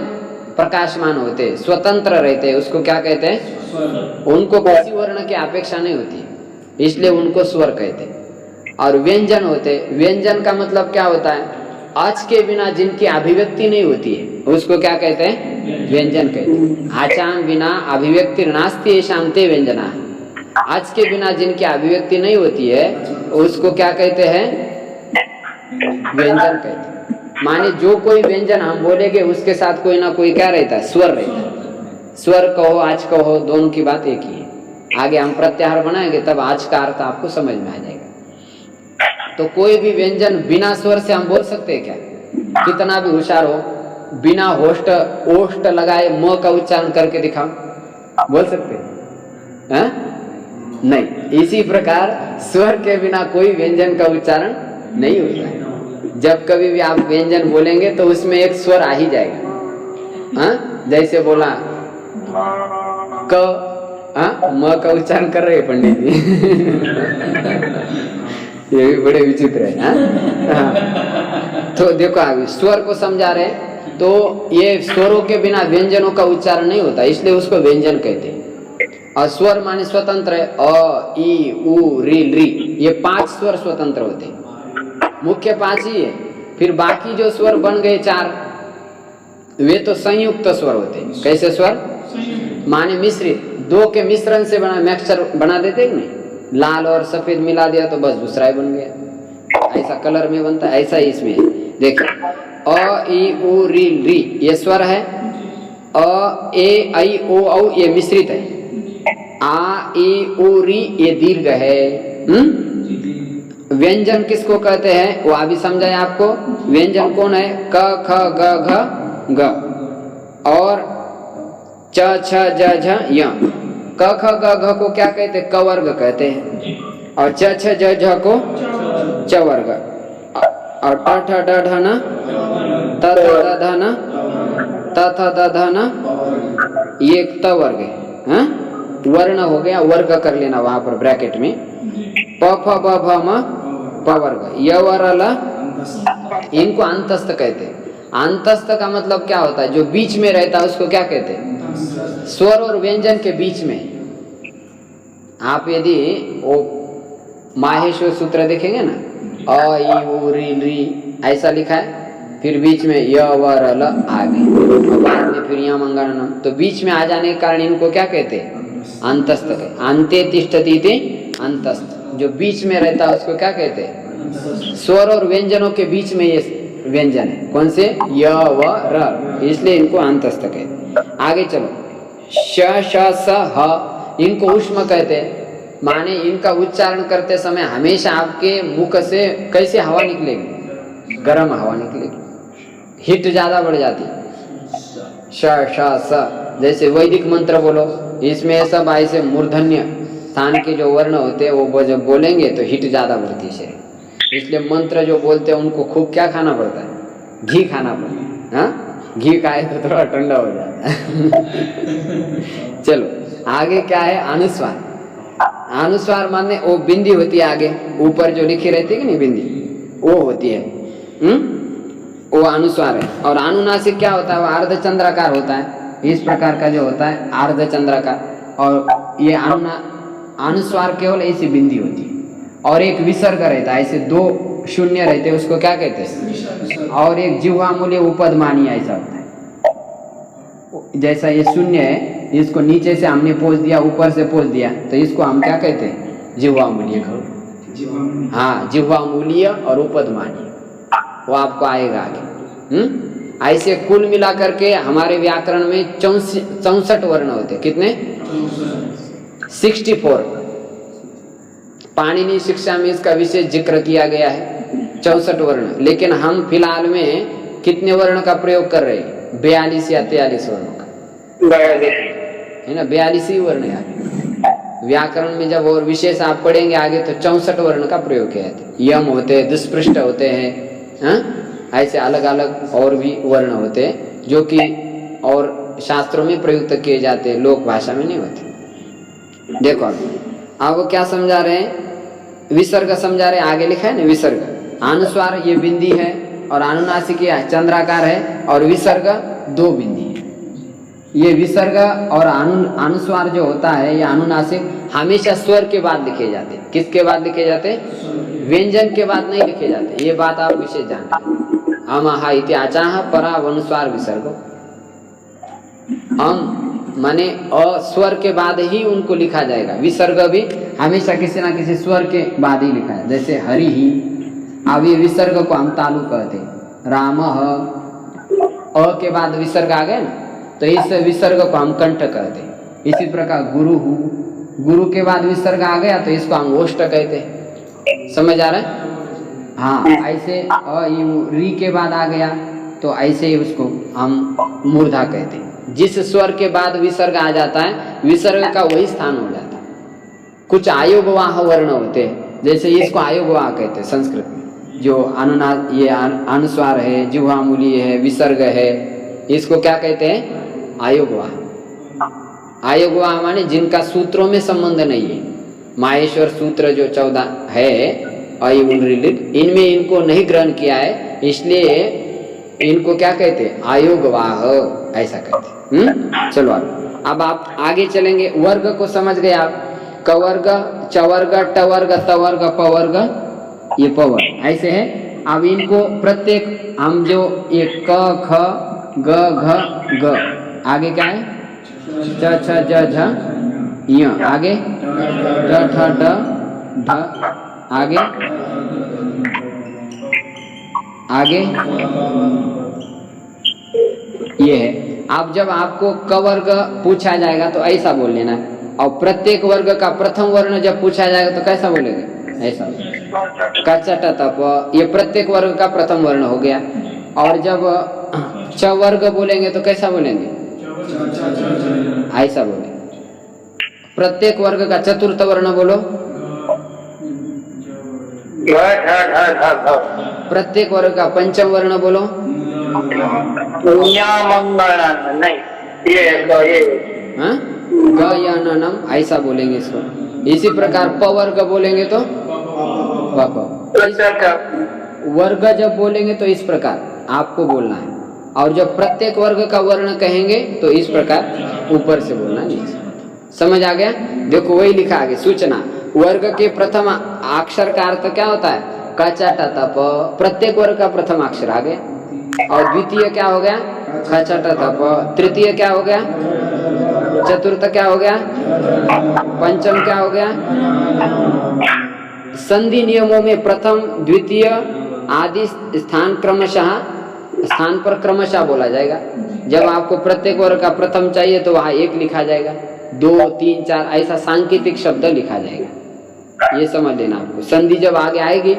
प्रकाशमान होते, स्वतंत्र रहते, उसको क्या कहते हैं? उनको किसी वर्ण की अपेक्षा नहीं होती, इसलिए उनको स्वर कहते हैं। और व्यंजन होते, व्यंजन का मतलब क्या होता है? अच के बिना जिनकी अभिव्यक्ति नहीं होती है, उसको क्या कहते हैं? व्यंजन कहते हैं। आचाम बिना अभिव्यक्ति नास्ति येषां ते व्यंजना, अच के बिना जिनकी अभिव्यक्ति नहीं होती है उसको क्या कहते हैं? व्यंजन कहते हैं। माने जो कोई व्यंजन हम बोलेंगे उसके साथ कोई ना कोई क्या रहता है? स्वर रहता है। स्वर कहो आज कहो, दोनों की बात एक ही है। आगे हम प्रत्याहार बनाएंगे तब आज का अर्थ आपको समझ में आ जाएगा। तो कोई भी व्यंजन बिना स्वर से हम बोल सकते हैं क्या? कितना भी होशियार हो, बिना होष्ट ओष्ट लगाए म का उच्चारण करके दिखाओ, बोल सकते हैं? नहीं। इसी प्रकार स्वर के बिना कोई व्यंजन का उच्चारण नहीं होता है। जब कभी भी आप व्यंजन बोलेंगे तो उसमें एक स्वर आ ही जाएगा। हाँ, जैसे बोला क, हाँ, म का उच्चारण कर रहे हैं पंडित जी। ये भी बड़े विचित्र है। हाँ? तो देखो अभी स्वर को समझा रहे हैं, तो ये स्वरों के बिना व्यंजनों का उच्चारण नहीं होता, इसलिए उसको व्यंजन कहते हैं। और स्वर माने स्वतंत्र है, अ, ई, उ, री, री, ये 5 स्वर स्वतंत्र होते हैं, मुख्य 5 ही है। फिर बाकी जो स्वर बन गए 4, वे तो संयुक्त स्वर होते हैं। कैसे स्वर? माने मिश्रित, 2 के मिश्रण से बना मिक्सचर बना देते हैं नहीं, लाल और सफेद मिला दिया तो बस दूसरा ही बन गया। ऐसा कलर में बनता है, ऐसा ही इसमें है। देखिए अ, ई, उ, री, री, ये स्वर है। अ, ए, ऐ, ओ, औ, ये मिश्रित है। आ, ई, उ, री, ये दीर्घ है। व्यंजन किसको कहते हैं वो अभी समझाए आपको। व्यंजन कौन है? क, ख, ग, घ, ग और च, छ, ज, झ, य। क, ख, ग, घ को क्या कहते हैं? क वर्ग कहते हैं। और च, छ, ज, झ को च वर्ग। और ट, ठ, ड, ढ, न, त, थ, द, ध, न, त, थ, द, ध, न, ये त वर्ग है। हाँ? वर्ण हो गया, वर्ग कर लेना वहां पर ब्रैकेट में। प, फ, ब, भ, म, प वर्ग। य, व, र, ल, इनको अंतस्थ कहते हैं। अंतस्थ का मतलब क्या होता है? जो बीच में रहता है उसको क्या कहते हैं? स्वर और व्यंजन के बीच में। आप यदि वो माहेश्वर सूत्र देखेंगे ना, अ, ई, उ, री, री ऐसा लिखा है, फिर बीच में य, व, र, ल आ गए, और बाद में फिर यम, अंगन, न, तो बीच में आ जाने के कारण इनको क्या कहते हैं? अंतस्थ कहते। अंते तिष्ठति ते अंतस्थ, जो बीच में रहता है उसको क्या कहते हैं? स्वर और व्यंजनों के बीच में ये व्यंजन है। कौन से? य, व, र, इसलिए इनको अंतस्थ कहते। आगे चलो, श, श, स, ह, इनको ऊष्म कहते हैं। माने इनका उच्चारण करते समय हमेशा आपके मुख से कैसे हवा निकलेगी? गर्म हवा निकलेगी, हीट ज्यादा बढ़ जाती है। श, श, स, जैसे वैदिक मंत्र बोलो, इसमें सब ऐसे मूर्धन्य स्थान के जो वर्ण होते हैं वो जब बोलेंगे तो हीट ज्यादा बढ़ती है। इसलिए मंत्र जो बोलते हैं उनको खूब क्या खाना पड़ता है? घी खाना पड़ता है। हाँ, घी खाए तो थोड़ा ठंडा हो जाता है। चलो आगे क्या है? अनुस्वार। अनुस्वार माने वो बिंदी होती है आगे, ऊपर जो लिखी रहती है कि नहीं बिंदी, वो होती है। वो अनुस्वार है। और अनुनासिक क्या होता है? वो अर्धचंद्राकार होता है, इस प्रकार का जो होता है अर्धचंद्राकार। और ये अनुस्वार केवल ऐसी बिंदी होती है, और एक विसर्ग रहता है, ऐसे 2 शून्य रहते हैं, उसको क्या कहते हैं? और एक जिह्वामूलीय उपदमानीय ऐसा होता है। जैसा ये शून्य है, इसको नीचे से हमने पोंछ दिया, ऊपर से पोंछ दिया, तो इसको हम क्या कहते हैं? जिह्वामूलीय। हाँ, जिह्वामूलीय और उपदमानीय, वो आपको आएगा आगे। ऐसे कुल मिला करके हमारे व्याकरण में 64 वर्ण होते हैं। कितने? 64। पाणिनि शिक्षा में इसका विशेष जिक्र किया गया है, 64 वर्ण। लेकिन हम फिलहाल में कितने वर्ण का प्रयोग कर रहे हैं? 42 या 43 वर्णों का, 42 है ना? 42 ही वर्ण है। व्याकरण में जब और विशेष आप पढ़ेंगे आगे तो 64 वर्ण का प्रयोग किया जाता है। यम होते हैं, दुष्पृष्ट होते हैं, हाँ? ऐसे अलग अलग और भी वर्ण होते हैं जो कि और शास्त्रों में प्रयुक्त किए जाते हैं, लोक भाषा में नहीं होते। देखो अब क्या समझा रहे हैं? विसर्ग समझा रहे हैं। आगे लिखा है ना विसर्ग। अनुस्वार ये बिंदी है, और अनुनासिक ये चंद्राकार है, और विसर्ग 2 बिंदी है। ये विसर्ग और अनुस्वार जो होता है, ये अनुनासिक हमेशा स्वर के बाद लिखे जाते हैं। किसके बाद लिखे जाते हैं? व्यंजन के बाद नहीं लिखे जाते। ये बात आप विशेष जानते हैं। अमहा इति आचाह परा अनुस्वार विसर्ग। माने स्वर के बाद ही उनको लिखा जाएगा। विसर्ग भी हमेशा किसी ना किसी स्वर के बाद ही लिखा है। जैसे हरि ही, अब ये विसर्ग को हम तालु कहते हैं। राम अ के बाद विसर्ग आ गए ना, तो इस विसर्ग को हम कंठ कहते हैं। इसी प्रकार गुरु हु, गुरु के बाद विसर्ग आ गया तो इसको हम ओष्ठ कहते हैं। समझ आ रहा है? हाँ, ऐसे री के बाद आ गया तो ऐसे ही उसको हम मूर्धा कहते हैं। जिस स्वर के बाद विसर्ग आ जाता है, विसर्ग का वही स्थान हो जाता है। कुछ आयोगवाह वर्ण होते हैं, जैसे इसको आयोगवाह कहते हैं संस्कृत में। जो अनुनाद, ये अनुस्वार है, जिह्वामूली है, विसर्ग है, इसको क्या कहते हैं? आयोगवाह। आयोगवाह माने जिनका सूत्रों में संबंध नहीं है। माहेश्वर सूत्र जो 14 है अयुनरिलिट, इनमें इनको नहीं ग्रहण किया है, इसलिए इनको क्या कहते हैं? आयोगवाह, ऐसा कहते हैं। चलो अब आप आगे चलेंगे। वर्ग को समझ गए आप? कवर्ग, चवर्ग, टवर्ग, तवर्ग, पवर्ग, ये पवर ऐसे है। अब इनको प्रत्येक हम जो ये क ख ग घ ग, आगे क्या है? च छ ज झ य, आगे ट ठ ड ढ, आगे आगे ये है। अब जब आपको क वर्ग पूछा जाएगा तो ऐसा बोल लेना है, और प्रत्येक वर्ग का प्रथम वर्ण जब पूछा जाएगा तो कैसा बोलेंगे? ऐसा। कचट तप, ये प्रत्येक वर्ग का प्रथम वर्ण हो गया। और जब च वर्ग बोलेंगे तो कैसा बोलेंगे? ऐसा बोलेंगे। प्रत्येक वर्ग का चतुर्थ वर्ण बोलो। प्रत्येक वर्ग का पंचम वर्ण बोलो। नहीं, गयननम, ऐसा बोलेंगे इसको। इसी प्रकार पवर्ग बोलेंगे तो वर्ग जब बोलेंगे तो इस प्रकार आपको बोलना है, और जब प्रत्येक वर्ग का वर्ण कहेंगे तो इस प्रकार ऊपर से बोलना, नीचे। समझ आ गया? देखो वही लिखा आगे, सूचना। वर्ग के प्रथम अक्षर का अर्थ क्या होता है? कचट तप, प्रत्येक वर्ग का प्रथम अक्षर आ गया। और द्वितीय क्या हो गया? खचट तप। तृतीय क्या हो गया? चतुर्थ क्या हो गया? पंचम क्या हो गया? संधि नियमों में प्रथम, द्वितीय आदि स्थान पर क्रमशः बोला जाएगा। जब आपको प्रत्येक वर्ग का प्रथम चाहिए तो वहाँ 1 लिखा जाएगा, 2, 3, 4 ऐसा सांकेतिक शब्द लिखा जाएगा। ये समझ लेना आपको। संधि जब आगे आएगी,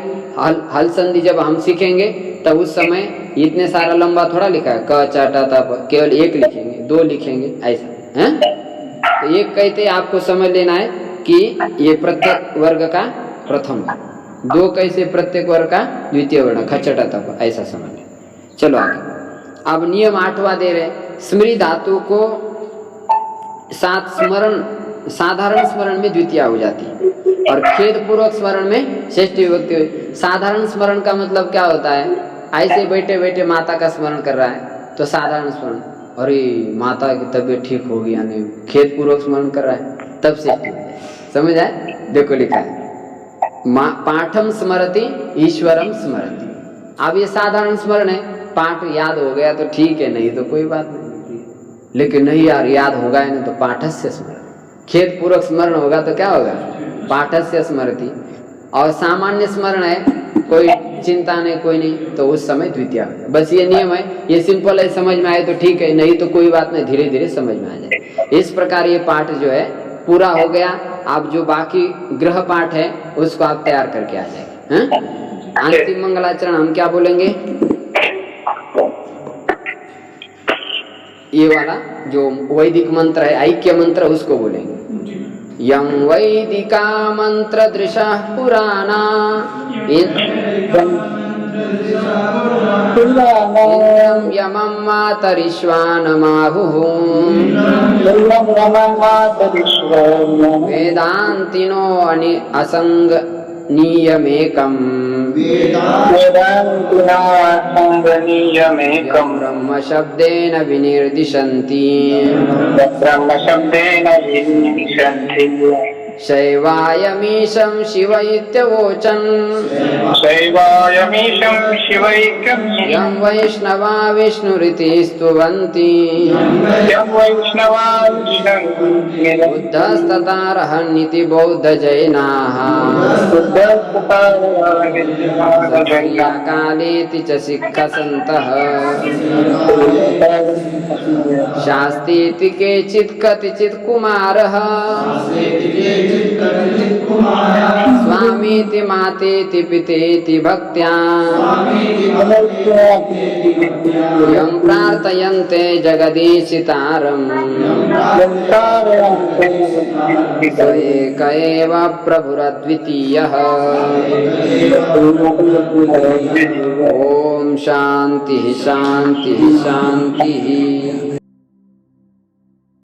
हल संधि जब हम सीखेंगे तब उस समय इतने सारा लंबा थोड़ा लिखा है, क च ट त, केवल 1 लिखेंगे, 2 लिखेंगे, ऐसा है। तो एक कहते आपको समझ लेना है कि ये प्रत्येक वर्ग का प्रथम वर्ण, 2 कैसे प्रत्येक वर्ग का द्वितीय वर्ण, खचट तप, ऐसा समझ लें। चलो आगे। अब नियम 8वां दे रहे। स्मृति धातु को साथ स्मरण, साधारण स्मरण में द्वितीय हो जाती है, और खेद पूर्वक स्मरण में षष्ठी विभक्ति हुई। साधारण स्मरण का मतलब क्या होता है? ऐसे बैठे बैठे माता का स्मरण कर रहा है तो साधारण स्मरण, अरे माता की तबीयत ठीक होगी, यानी खेद पूर्वक स्मरण कर रहा है, तब षष्ठी। समझ आए? देखो लिखा है, पाठम स्मरति ईश्वरम स्मरति। अब ये साधारण स्मरण है, पाठ याद हो गया तो ठीक है, नहीं तो कोई बात नहीं। लेकिन नहीं यार, याद होगा नहीं तो पाठस्य स्मरण। खेद पूर्वक स्मरण होगा तो क्या होगा? पाठस्य स्मरति। और सामान्य स्मरण है, कोई चिंता नहीं, कोई नहीं, तो उस समय द्वितीय। बस ये नियम है, ये सिंपल है, समझ में आए तो ठीक है, नहीं तो कोई बात नहीं, धीरे धीरे समझ में आ जाए। इस प्रकार ये पाठ जो है पूरा हो गया। आप जो बाकी ग्रह पाठ है उसको आप तैयार करके आ जाएंगे। अंतिम मंगलाचरण हम क्या बोलेंगे? ये वाला जो वैदिक मंत्र है, ऐक्य मंत्र, उसको बोलेंगे। यं वैदिका मंत्र दृशः पुराणा इंद्रं यमं मातरिश्वानमाहुः वेदान्तिनो असंगनीयमेकम् ब्रह्म शब्देन विनिर्दिशन्ति शैवायमीशं शिव इत्यवोचन् यं वैष्णवा विष्णुरिति स्तुवन्ति बुद्धस्ततारहन्निति बौद्धजैनाः कालेति च सिक्खसन्तः शास्तीति केचित् कतिचित् कुमारः स्वामीति मातेति पितेति भक्त्या यं प्रार्थयन्ते जगदीशितारम् स एक एव प्रभुरद्वितीयः। ओम शांति शांति शांति।